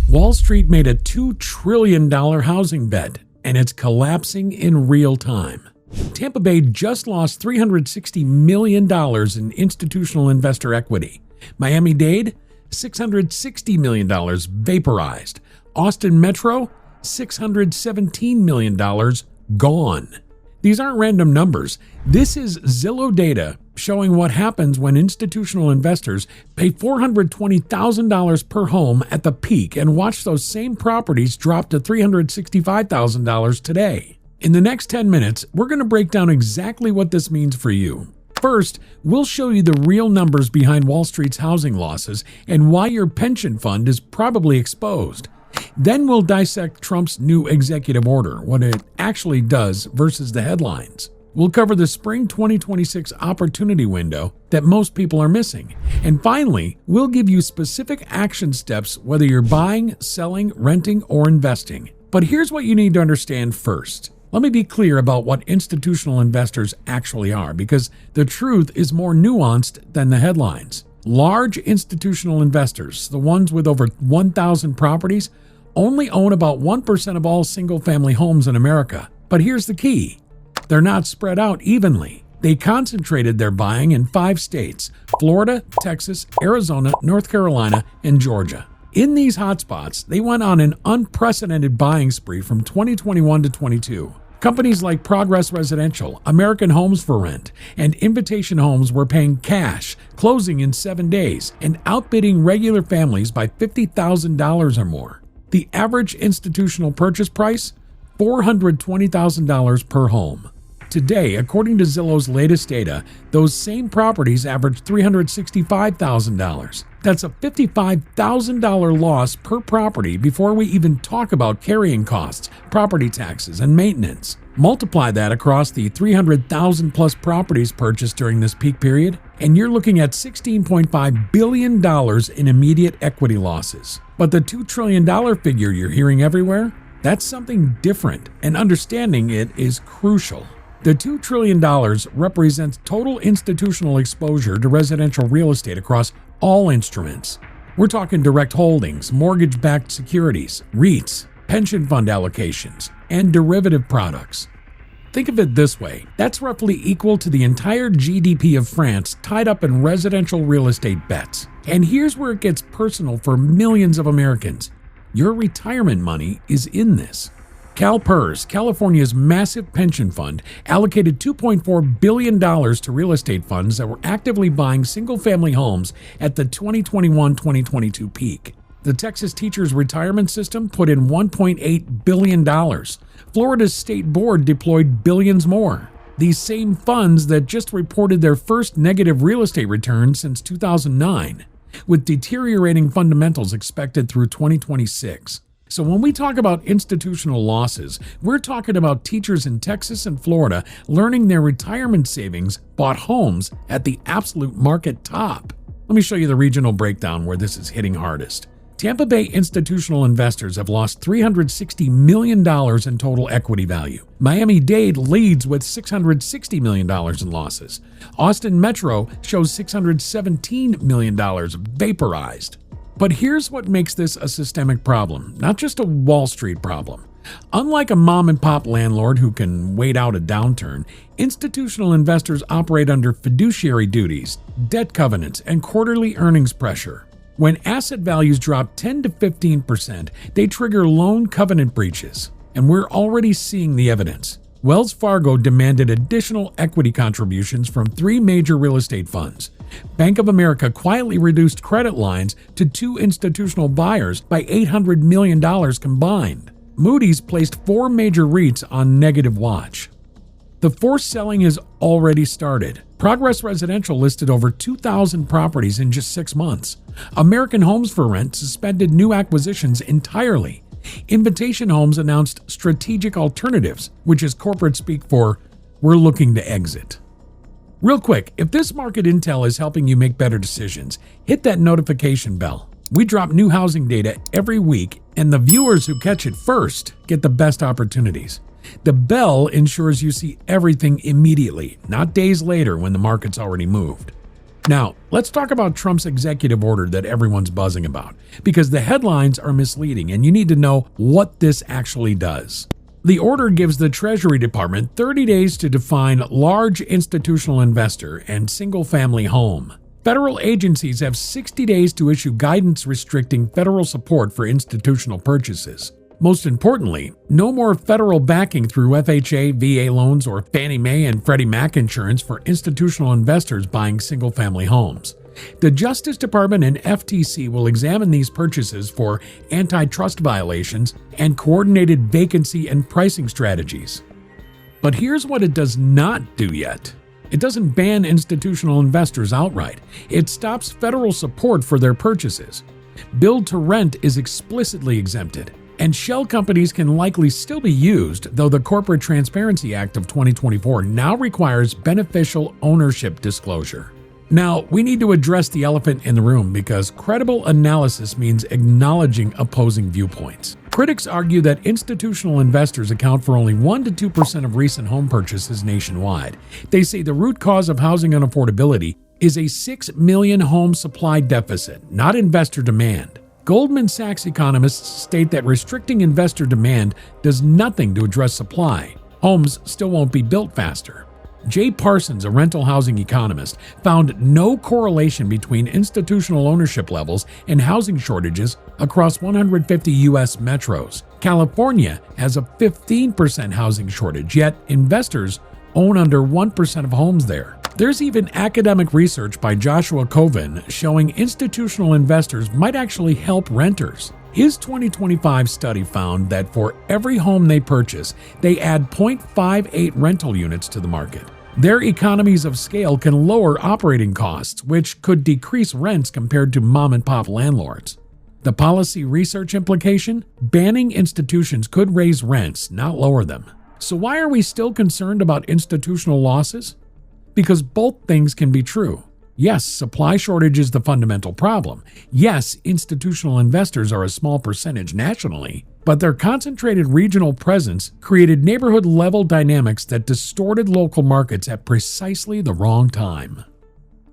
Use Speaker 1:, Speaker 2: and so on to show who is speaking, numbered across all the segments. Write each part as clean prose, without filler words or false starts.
Speaker 1: Wall Street made a $2 trillion housing bet, and it's collapsing in real time. Tampa Bay just lost $360 million in institutional investor equity. Miami-Dade, $660 million vaporized. Austin Metro, $617 million gone. These aren't random numbers. This is Zillow data showing what happens when institutional investors pay $420,000 per home at the peak and watch those same properties drop to $365,000 today. In the next 10 minutes, we're going to break down exactly what this means for you. First, we'll show you the real numbers behind Wall Street's housing losses and why your pension fund is probably exposed. Then we'll dissect Trump's new executive order, what it actually does versus the headlines. We'll cover the spring 2026 opportunity window that most people are missing. And finally, we'll give you specific action steps whether you're buying, selling, renting, or investing. But here's what you need to understand first. Let me be clear about what institutional investors actually are, because the truth is more nuanced than the headlines. Large institutional investors, the ones with over 1,000 properties, only own about 1% of all single-family homes in America. But here's the key. They're not spread out evenly. They concentrated their buying in 5 states: Florida, Texas, Arizona, North Carolina, and Georgia. In these hotspots, they went on an unprecedented buying spree from 2021 to 22. Companies like Progress Residential, American Homes for Rent, and Invitation Homes were paying cash, closing in 7 days, and outbidding regular families by $50,000 or more. The average institutional purchase price? $420,000 per home. Today, according to Zillow's latest data, those same properties average $365,000. That's a $55,000 loss per property before we even talk about carrying costs, property taxes, and maintenance. Multiply that across the 300,000 plus properties purchased during this peak period, and you're looking at $16.5 billion in immediate equity losses. But the $2 trillion figure you're hearing everywhere? That's something different, and understanding it is crucial. The $2 trillion represents total institutional exposure to residential real estate across all instruments. We're talking direct holdings, mortgage-backed securities, REITs, pension fund allocations, and derivative products. Think of it this way. That's roughly equal to the entire GDP of France tied up in residential real estate bets. And here's where it gets personal for millions of Americans. Your retirement money is in this. CalPERS, California's massive pension fund, allocated $2.4 billion to real estate funds that were actively buying single-family homes at the 2021-2022 peak. The Texas Teachers Retirement System put in $1.8 billion. Florida's state board deployed billions more. These same funds that just reported their first negative real estate return since 2009, with deteriorating fundamentals expected through 2026. So when we talk about institutional losses, we're talking about teachers in Texas and Florida learning their retirement savings bought homes at the absolute market top. Let me show you the regional breakdown where this is hitting hardest. Tampa Bay institutional investors have lost $360 million in total equity value. Miami-Dade leads with $660 million in losses. Austin Metro shows $617 million vaporized. But here's what makes this a systemic problem, not just a Wall Street problem. Unlike a mom-and-pop landlord who can wait out a downturn, institutional investors operate under fiduciary duties, debt covenants, and quarterly earnings pressure. When asset values drop 10 to 15%, they trigger loan covenant breaches, and we're already seeing the evidence. Wells Fargo demanded additional equity contributions from 3 major real estate funds. Bank of America quietly reduced credit lines to 2 institutional buyers by $800 million combined. Moody's placed 4 major REITs on negative watch. The forced selling has already started. Progress Residential listed over 2,000 properties in just 6 months. American Homes for Rent suspended new acquisitions entirely. Invitation Homes announced strategic alternatives, which is corporate speak for, we're looking to exit. Real quick, if this market intel is helping you make better decisions, hit that notification bell. We drop new housing data every week, and the viewers who catch it first get the best opportunities. The bell ensures you see everything immediately, not days later when the market's already moved. Now, let's talk about Trump's executive order that everyone's buzzing about, because the headlines are misleading and you need to know what this actually does. The order gives the Treasury Department 30 days to define large institutional investor and single-family home. Federal agencies have 60 days to issue guidance restricting federal support for institutional purchases. Most importantly, no more federal backing through FHA, VA loans, or Fannie Mae and Freddie Mac insurance for institutional investors buying single-family homes. The Justice Department and FTC will examine these purchases for antitrust violations and coordinated vacancy and pricing strategies. But here's what it does not do yet. It doesn't ban institutional investors outright. It stops federal support for their purchases. Build to rent is explicitly exempted, and shell companies can likely still be used, though the Corporate Transparency Act of 2024 now requires beneficial ownership disclosure. Now, we need to address the elephant in the room because credible analysis means acknowledging opposing viewpoints. Critics argue that institutional investors account for only 1 to 2% of recent home purchases nationwide. They say the root cause of housing unaffordability is a 6 million home supply deficit, not investor demand. Goldman Sachs economists state that restricting investor demand does nothing to address supply. Homes still won't be built faster. Jay Parsons, a rental housing economist, found no correlation between institutional ownership levels and housing shortages across 150 U.S. metros. California has a 15% housing shortage, yet investors own under 1% of homes there. There's even academic research by Joshua Coven showing institutional investors might actually help renters. His 2025 study found that for every home they purchase, they add 0.58 rental units to the market. Their economies of scale can lower operating costs, which could decrease rents compared to mom-and-pop landlords. The policy research implication? Banning institutions could raise rents, not lower them. So why are we still concerned about institutional losses? Because both things can be true. Yes, supply shortage is the fundamental problem. Yes, institutional investors are a small percentage nationally, but their concentrated regional presence created neighborhood-level dynamics that distorted local markets at precisely the wrong time.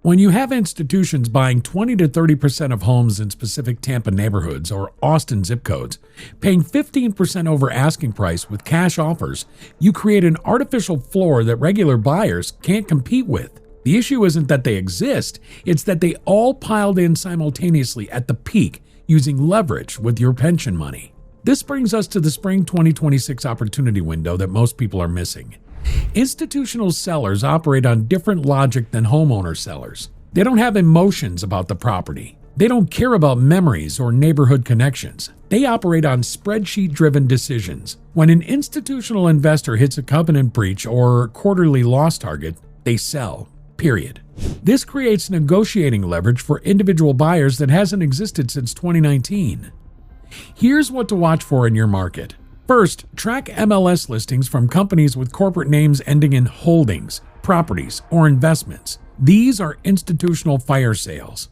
Speaker 1: When you have institutions buying 20 to 30% of homes in specific Tampa neighborhoods or Austin zip codes, paying 15% over asking price with cash offers, you create an artificial floor that regular buyers can't compete with. The issue isn't that they exist, it's that they all piled in simultaneously at the peak using leverage with your pension money. This brings us to the spring 2026 opportunity window that most people are missing. Institutional sellers operate on different logic than homeowner sellers. They don't have emotions about the property. They don't care about memories or neighborhood connections. They operate on spreadsheet-driven decisions. When an institutional investor hits a covenant breach or quarterly loss target, they sell. Period. This creates negotiating leverage for individual buyers that hasn't existed since 2019. Here's what to watch for in your market. First, track MLS listings from companies with corporate names ending in holdings, properties, or investments. These are institutional fire sales.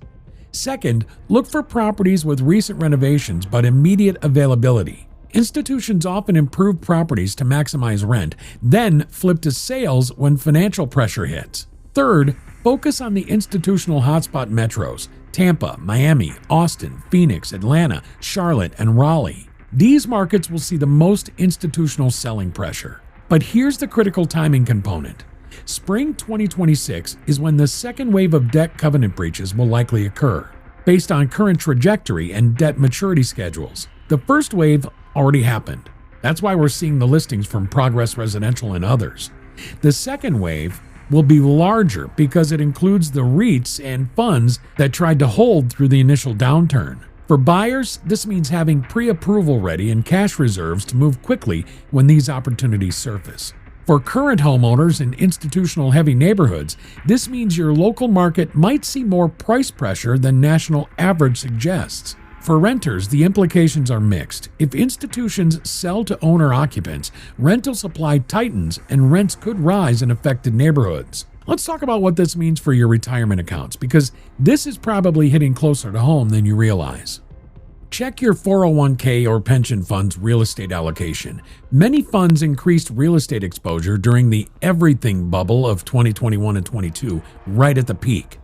Speaker 1: Second, look for properties with recent renovations but immediate availability. Institutions often improve properties to maximize rent, then flip to sales when financial pressure hits. Third, focus on the institutional hotspot metros: Tampa, Miami, Austin, Phoenix, Atlanta, Charlotte, and Raleigh. These markets will see the most institutional selling pressure. But here's the critical timing component. Spring 2026 is when the second wave of debt covenant breaches will likely occur, based on current trajectory and debt maturity schedules. The first wave already happened. That's why we're seeing the listings from Progress Residential and others. The second wave will be larger because it includes the REITs and funds that tried to hold through the initial downturn. For buyers, this means having pre-approval ready and cash reserves to move quickly when these opportunities surface. For current homeowners in institutional heavy neighborhoods, this means your local market might see more price pressure than national average suggests. For renters, the implications are mixed. If institutions sell to owner occupants, rental supply tightens and rents could rise in affected neighborhoods. Let's talk about what this means for your retirement accounts, because this is probably hitting closer to home than you realize. Check your 401k or pension fund's real estate allocation. Many funds increased real estate exposure during the everything bubble of 2021 and 22, right at the peak.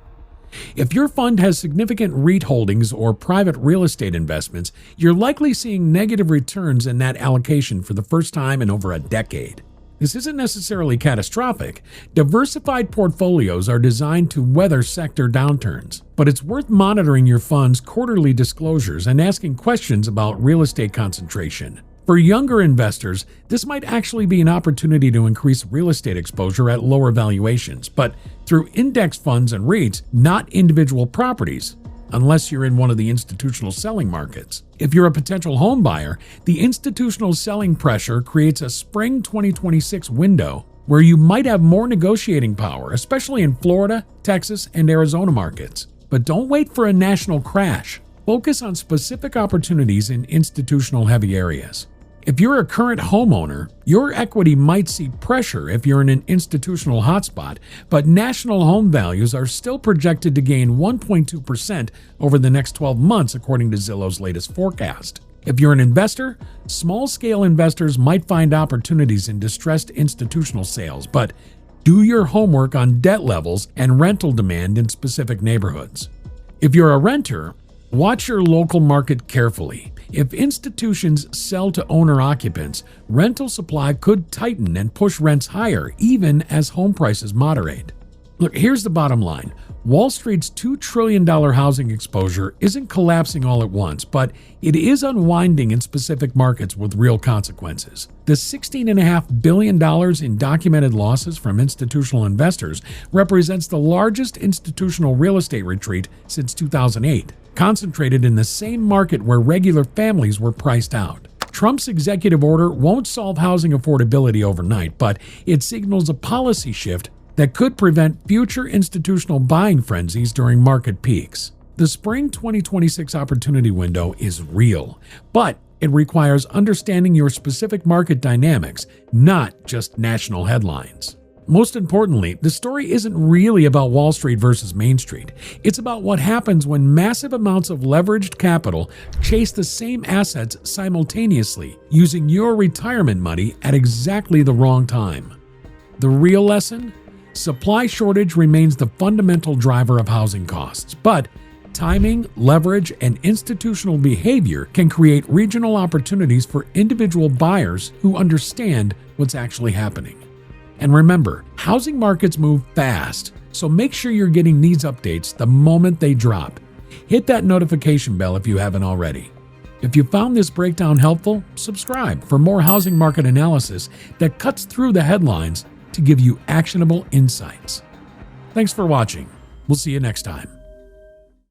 Speaker 1: If your fund has significant REIT holdings or private real estate investments, you're likely seeing negative returns in that allocation for the first time in over a decade. This isn't necessarily catastrophic. Diversified portfolios are designed to weather sector downturns, but it's worth monitoring your fund's quarterly disclosures and asking questions about real estate concentration. For younger investors, this might actually be an opportunity to increase real estate exposure at lower valuations, but through index funds and REITs, not individual properties, unless you're in one of the institutional selling markets. If you're a potential home buyer, the institutional selling pressure creates a spring 2026 window where you might have more negotiating power, especially in Florida, Texas, and Arizona markets. But don't wait for a national crash. Focus on specific opportunities in institutional heavy areas. If you're a current homeowner, your equity might see pressure if you're in an institutional hotspot, but national home values are still projected to gain 1.2% over the next 12 months, according to Zillow's latest forecast. If you're an investor, small-scale investors might find opportunities in distressed institutional sales, but do your homework on debt levels and rental demand in specific neighborhoods. If you're a renter, watch your local market carefully. If institutions sell to owner-occupants, rental supply could tighten and push rents higher, even as home prices moderate. Look, here's the bottom line. Wall Street's $2 trillion housing exposure isn't collapsing all at once, but it is unwinding in specific markets with real consequences. The $16.5 billion in documented losses from institutional investors represents the largest institutional real estate retreat since 2008. Concentrated in the same market where regular families were priced out. Trump's executive order won't solve housing affordability overnight, but it signals a policy shift that could prevent future institutional buying frenzies during market peaks. The spring 2026 opportunity window is real, but it requires understanding your specific market dynamics, not just national headlines. Most importantly, the story isn't really about Wall Street versus Main Street. It's about what happens when massive amounts of leveraged capital chase the same assets simultaneously, using your retirement money at exactly the wrong time. The real lesson? Supply shortage remains the fundamental driver of housing costs, but timing, leverage, and institutional behavior can create regional opportunities for individual buyers who understand what's actually happening. And remember, housing markets move fast, so make sure you're getting these updates the moment they drop. Hit that notification bell if you haven't already. If you found this breakdown helpful, subscribe for more housing market analysis that cuts through the headlines to give you actionable insights. Thanks for watching. We'll see you next time.